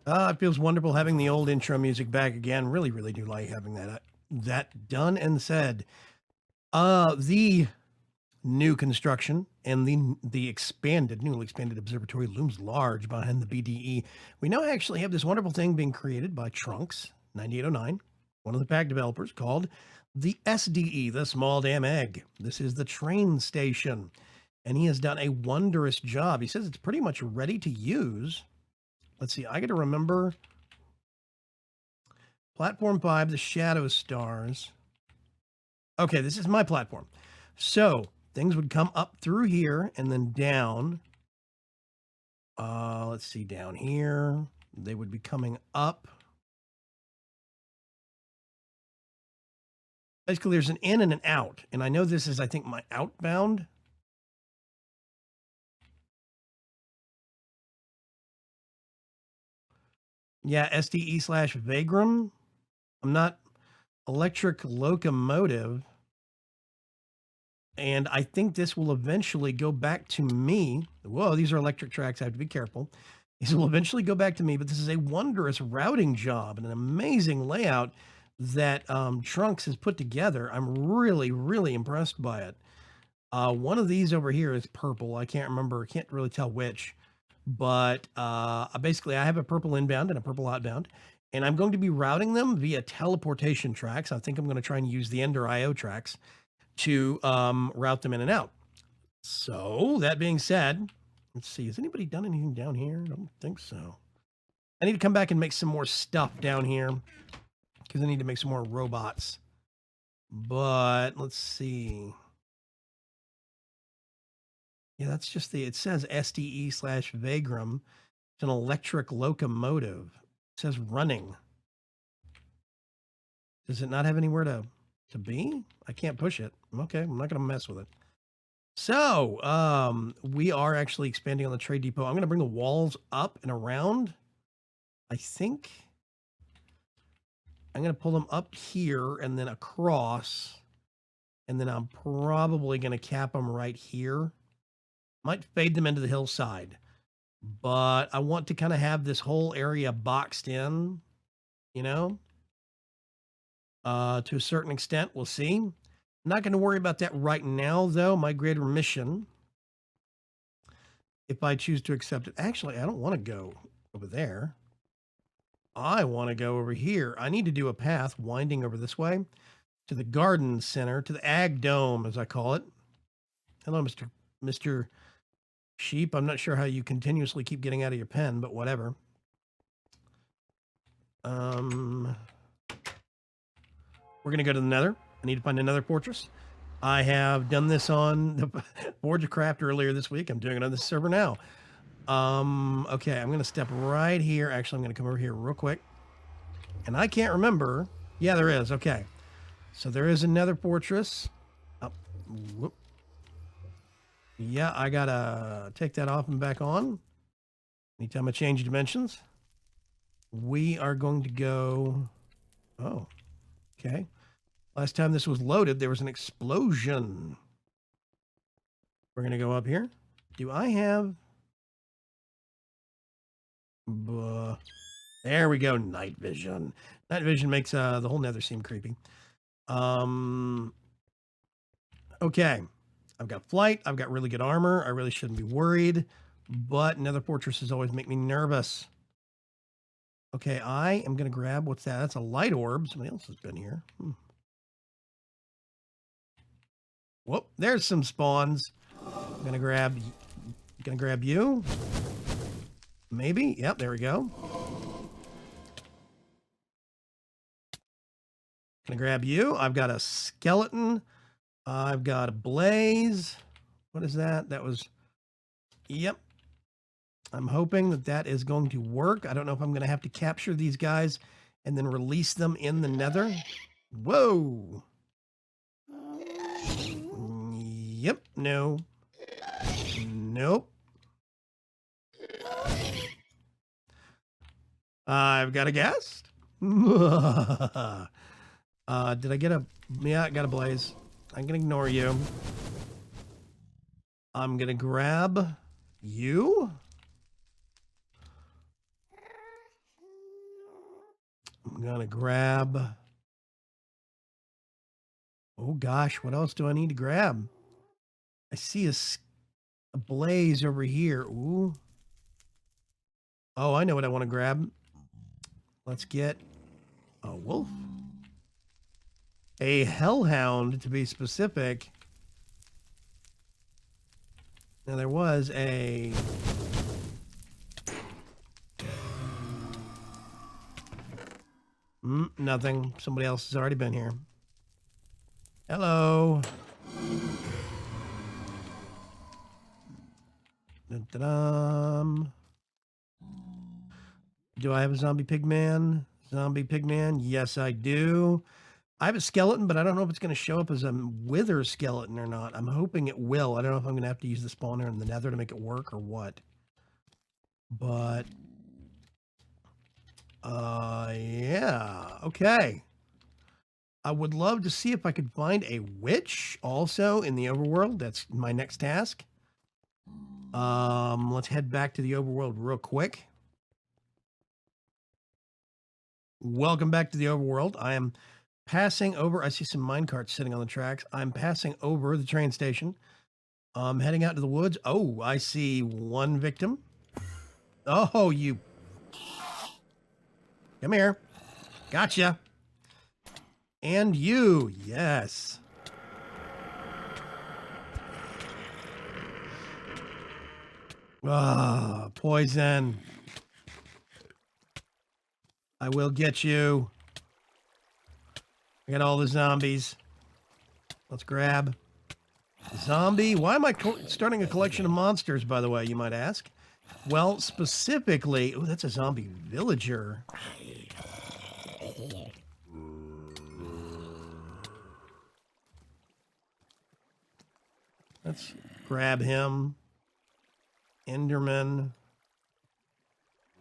It feels wonderful having the old intro music back again. Really, really do like having that done and said. The new construction and the newly expanded observatory looms large behind the BDE. We now actually have this wonderful thing being created by Trunks 9809, one of the pack developers, called the SDE, the Small Damn Egg. This is the train station, and he has done a wondrous job. He says it's pretty much ready to use. Let's see, I got to remember Platform 5, the Shadow Stars. Okay, this is my platform. So things would come up through here and then down. Let's see, down here. They would be coming up. Basically, there's an in and an out. And I know this is, I think, my outbound. Yeah, SDE/Vaygrim. I'm not electric locomotive. And I think this will eventually go back to me. Whoa, these are electric tracks. I have to be careful. These will eventually go back to me, but this is a wondrous routing job and an amazing layout that Trunks has put together. I'm really, really impressed by it. One of these over here is purple. I can't remember. I can't really tell which. But basically, I have a purple inbound and a purple outbound. And I'm going to be routing them via teleportation tracks. I think I'm going to try and use the Ender IO tracks to route them in and out. So that being said, let's see, has anybody done anything down here? I don't think so. I need to come back and make some more stuff down here because I need to make some more robots. But let's see. Yeah, that's just it says SDE/Vaygrim. It's an electric locomotive. It says running. Does it not have anywhere to be? I can't push it. Okay, I'm not going to mess with it. So, we are actually expanding on the trade depot. I'm going to bring the walls up and around. I think I'm going to pull them up here and then across. And then I'm probably going to cap them right here. Might fade them into the hillside. But I want to kind of have this whole area boxed in, you know, to a certain extent. We'll see. I'm not going to worry about that right now, though. My greater mission, if I choose to accept it. Actually, I don't want to go over there. I want to go over here. I need to do a path winding over this way to the garden center, to the Ag Dome, as I call it. Hello, Mr. Sheep. I'm not sure how you continuously keep getting out of your pen, but whatever. We're going to go to the Nether. I need to find another fortress. I have done this on the Forge of Craft earlier this week. I'm doing it on this server now. Okay, I'm going to step right here. Actually, I'm going to come over here real quick. And I can't remember. Yeah, there is. Okay. So there is another fortress. Oh, whoop. Yeah, I got to take that off and back on. Anytime I change dimensions. We are going to go... Oh, okay. Last time this was loaded, there was an explosion. We're going to go up here. Do I have... there we go. Night vision. Night vision makes the whole Nether seem creepy. Okay. I've got flight. I've got really good armor. I really shouldn't be worried. But Nether fortresses always make me nervous. Okay, I am going to grab... What's that? That's a light orb. Somebody else has been here. Whoop. There's some spawns. I'm going to grab... Gonna grab you. Maybe. Yep, there we go. Gonna grab you. I've got a skeleton. I've got a blaze. What is that? That was... Yep. I'm hoping that that is going to work. I don't know if I'm going to have to capture these guys and then release them in the Nether. Whoa. Yep. No. Nope. I've got a guest. Did I get a... Yeah, I got a blaze. I'm going to ignore you. I'm going to grab you. I'm gonna grab. Oh gosh, what else do I need to grab? I see a blaze over here. Ooh. Oh, I know what I want to grab. Let's get a wolf. A hellhound, to be specific. Now, there was a... nothing. Somebody else has already been here. Hello. Dun-dun-dum. Do I have a zombie pigman? Zombie pigman? Yes, I do. I have a skeleton, but I don't know if it's going to show up as a wither skeleton or not. I'm hoping it will. I don't know if I'm going to have to use the spawner in the nether to make it work or what. But, yeah. Okay. I would love to see if I could find a witch also in the overworld. That's my next task. Let's head back to the overworld real quick. Welcome back to the overworld. I am passing over. I see some minecarts sitting on the tracks. I'm passing over the train station. I'm heading out to the woods. Oh, I see one victim. Oh, you. Come here. Gotcha. And you. Yes. Ah, poison. I will get you. I got all the zombies. Let's grab. Zombie. Why am I starting a collection of monsters, by the way, you might ask? Well, specifically... Oh, that's a zombie villager. Let's grab him. Enderman.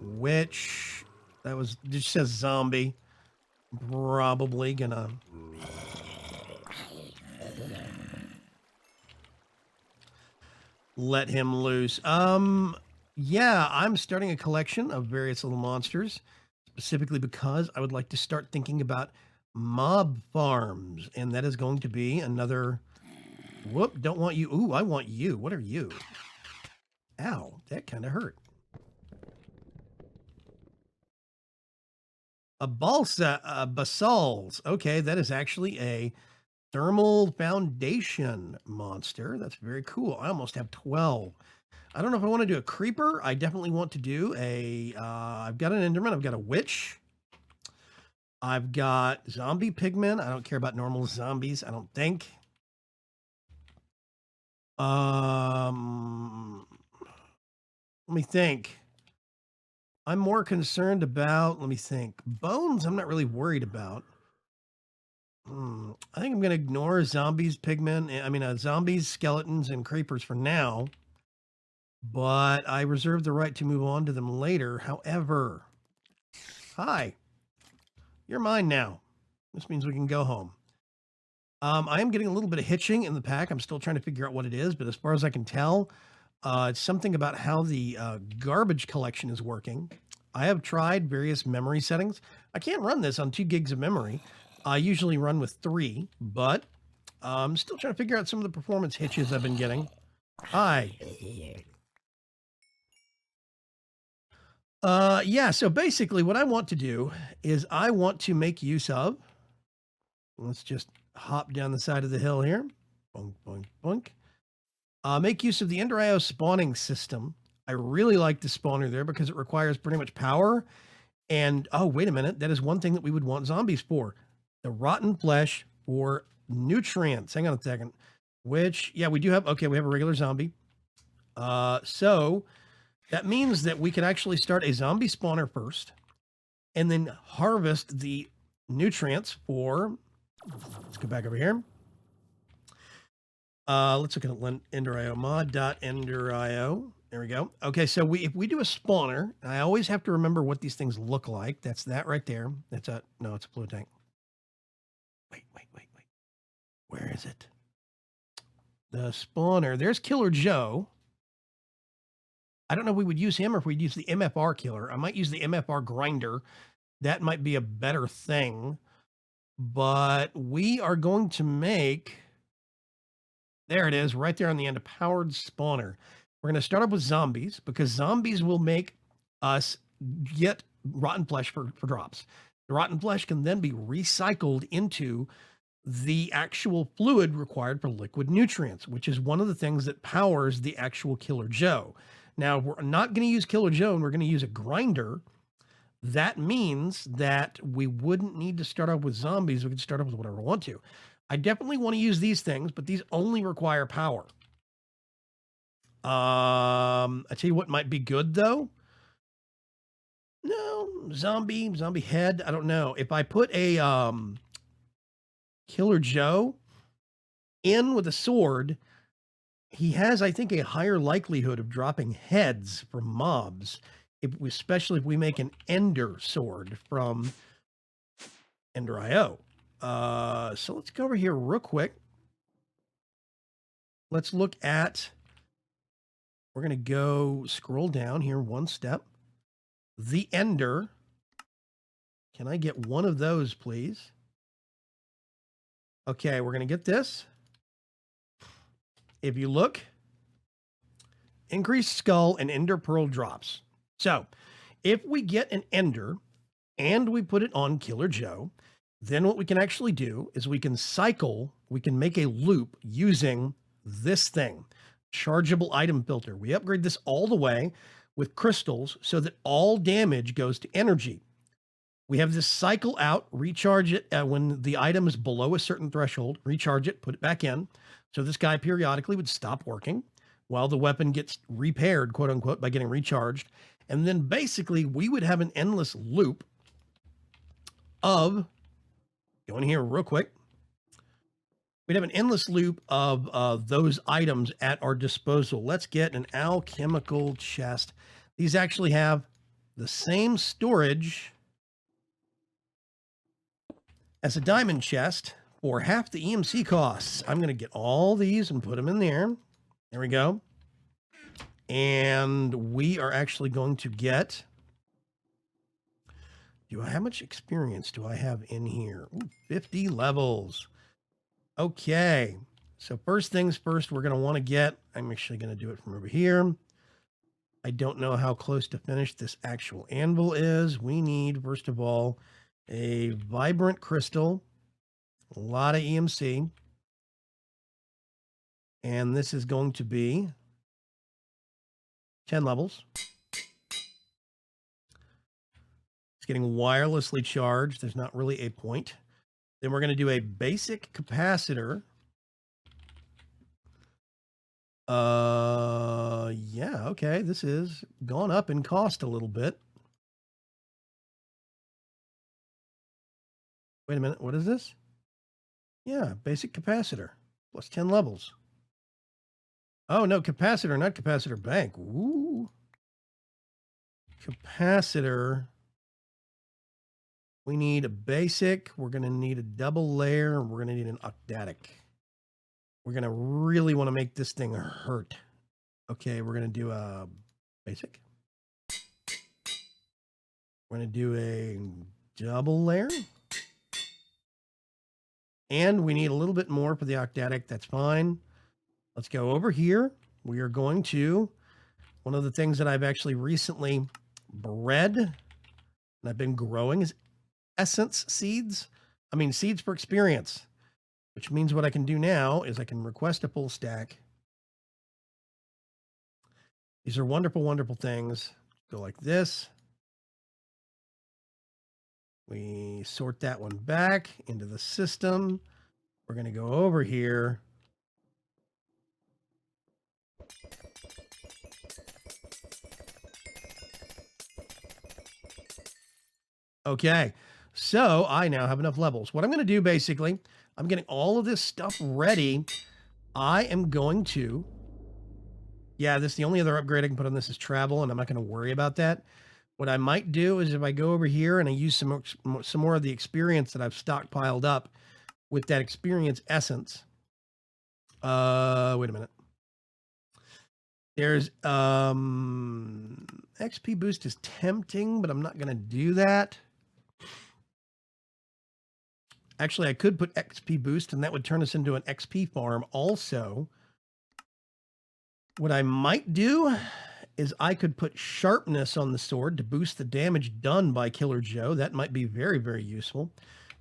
Witch. That was... It just says zombie. Probably gonna... let him loose. Yeah, I'm starting a collection of various little monsters, specifically because I would like to start thinking about mob farms, and that is going to be another... Whoop, don't want you. Ooh, I want you. What are you? Ow, that kind of hurt. A basalts. Okay, that is actually a thermal foundation monster. That's very cool. I almost have 12. I don't know if I want to do a creeper. I definitely want to do a, I've got an enderman. I've got a witch. I've got zombie pigmen. I don't care about normal zombies, I don't think. Let me think. I'm more concerned about, let me think. Bones, I'm not really worried about. I think I'm going to ignore zombies, pigmen. I mean, zombies, skeletons, and creepers for now. But I reserve the right to move on to them later. However, hi. You're mine now. This means we can go home. I am getting a little bit of hitching in the pack. I'm still trying to figure out what it is, but as far as I can tell, it's something about how the garbage collection is working. I have tried various memory settings. I can't run this on 2 gigs of memory. I usually run with 3, but I'm still trying to figure out some of the performance hitches I've been getting. Hi. Yeah, so basically what I want to do is I want to make use of, let's just hop down the side of the hill here. Boink, boink, boink. Make use of the Ender IO spawning system. I really like the spawner there because it requires pretty much power. And, oh, wait a minute. That is one thing that we would want zombies for. The rotten flesh for nutrients. Hang on a second. Which, yeah, we do have, okay, we have a regular zombie. So that means that we could actually start a zombie spawner first and then harvest the nutrients for, let's go back over here. Let's look at Ender.io mod.ender.io. There we go. Okay, so if we do a spawner, I always have to remember what these things look like. That's that right there. That's a, no, it's a fluid tank. Wait. Where is it? The spawner. There's Killer Joe. I don't know if we would use him or if we'd use the MFR killer. I might use the MFR grinder That might be a better thing, but we are going to make, there it is, right there on the end, a powered spawner. We're going to start up with zombies because zombies will make us get rotten flesh for drops. The rotten flesh can then be recycled into the actual fluid required for liquid nutrients, which is one of the things that powers the actual Killer Joe. Now, we're not going to use Killer Joe and we're going to use a grinder. That means that we wouldn't need to start off with zombies. We could start off with whatever we want to. I definitely want to use these things, but these only require power. I tell you what might be good though. No, zombie head. I don't know. If I put a Killer Joe in with a sword, he has, I think, a higher likelihood of dropping heads from mobs, especially if we make an Ender sword from Ender IO. So let's go over here real quick. Let's look at, we're going to go scroll down here one step. The Ender. Can I get one of those, please? Okay, we're going to get this. If you look, increased skull and Ender pearl drops. So if we get an Ender and we put it on Killer Joe, then what we can actually do is we can cycle, we can make a loop using this thing, chargeable item filter. We upgrade this all the way with crystals so that all damage goes to energy. We have this cycle out, recharge it when the item is below a certain threshold, recharge it, put it back in. So this guy periodically would stop working while the weapon gets repaired, quote unquote, by getting recharged. And then basically we would have an endless loop of, going here real quick, we'd have an endless loop of those items at our disposal. Let's get an alchemical chest. These actually have the same storage as a diamond chest for half the EMC costs. I'm going to get all these and put them in there. There we go. And we are actually going to get, how much experience do I have in here? Ooh, 50 levels. Okay. So first things first, we're going to want to get, I'm actually going to do it from over here. I don't know how close to finish this actual anvil is. We need, first of all, a vibrant crystal, a lot of EMC. And this is going to be 10 levels. It's getting wirelessly charged. There's not really a point. Then we're going to do a basic capacitor. Yeah, okay. This is gone up in cost a little bit. Wait a minute. What is this? Yeah, basic capacitor plus 10 levels. Oh, no, capacitor, not capacitor bank. Ooh. Capacitor. We need a basic. We're going to need a double layer. And we're going to need an octatic. We're going to really want to make this thing hurt. Okay, we're going to do a basic. We're going to do a double layer. And we need a little bit more for the octatic. That's fine. Let's go over here. We are going to, one of the things that I've actually recently bred and I've been growing is essence seeds. I mean, seeds for experience, which means what I can do now is I can request a full stack. These are wonderful, wonderful things. Go like this. We sort that one back into the system. We're going to go over here. Okay, so I now have enough levels. What I'm going to do, basically, I'm getting all of this stuff ready. I am going to, yeah, the only other upgrade I can put on this is travel, and I'm not going to worry about that. What I might do is if I go over here and I use some more of the experience that I've stockpiled up with that experience essence. Wait a minute. There's XP boost is tempting, but I'm not going to do that. Actually, I could put XP boost, and that would turn us into an XP farm also. What I might do is I could put sharpness on the sword to boost the damage done by Killer Joe. That might be very, very useful.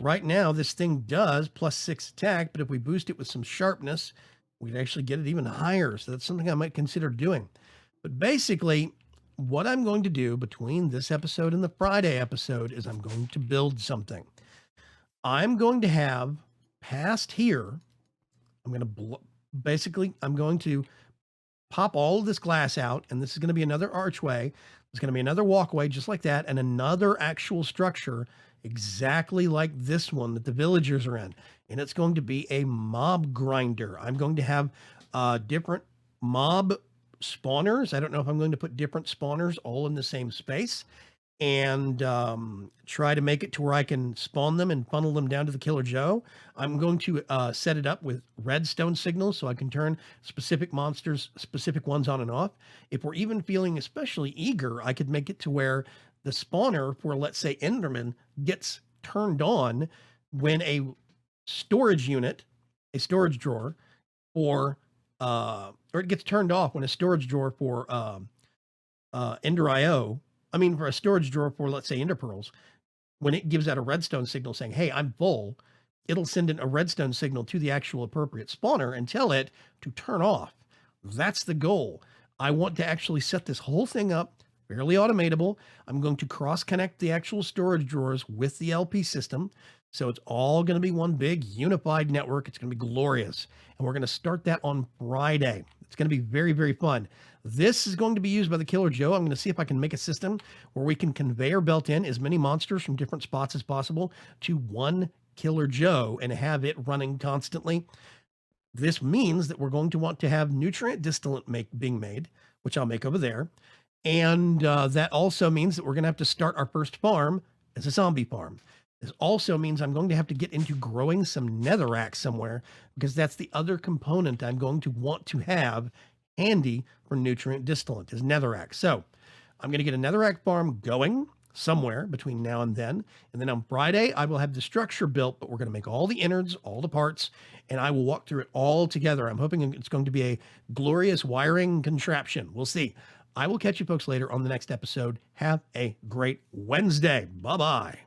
Right now, this thing does +6 attack, but if we boost it with some sharpness, we'd actually get it even higher. So that's something I might consider doing. But basically, what I'm going to do between this episode and the Friday episode is I'm going to build something. I'm going to have past here, I'm going to pop all of this glass out, and this is going to be another archway. There's going to be another walkway just like that, and another actual structure exactly like this one that the villagers are in. And it's going to be a mob grinder. I'm going to have different mob spawners. I don't know if I'm going to put different spawners all in the same space and try to make it to where I can spawn them and funnel them down to the Killer Joe. I'm going to set it up with redstone signals so I can turn specific monsters, specific ones on and off. If we're even feeling especially eager, I could make it to where the spawner for, let's say, Enderman gets turned on when a storage unit, a storage drawer, or it gets turned off when a storage drawer for Ender IO, for a storage drawer for, let's say, Ender Pearls, when it gives out a redstone signal saying, hey, I'm full, it'll send in a redstone signal to the actual appropriate spawner and tell it to turn off. That's the goal. I want to actually set this whole thing up fairly automatable. I'm going to cross-connect the actual storage drawers with the LP system. So it's all going to be one big unified network. It's going to be glorious. And we're going to start that on Friday. It's going to be very, very fun. This is going to be used by the Killer Joe. I'm going to see if I can make a system where we can conveyor belt in as many monsters from different spots as possible to one Killer Joe and have it running constantly. This means that we're going to want to have nutrient distillate being made, which I'll make over there. And that also means that we're going to have to start our first farm as a zombie farm. This also means I'm going to have to get into growing some netherrack somewhere, because that's the other component I'm going to want to have handy for nutrient distillant is netherrack. So I'm going to get a netherrack farm going somewhere between now and then. And then on Friday, I will have the structure built, but we're going to make all the innards, all the parts, and I will walk through it all together. I'm hoping it's going to be a glorious wiring contraption. We'll see. I will catch you folks later on the next episode. Have a great Wednesday. Bye-bye.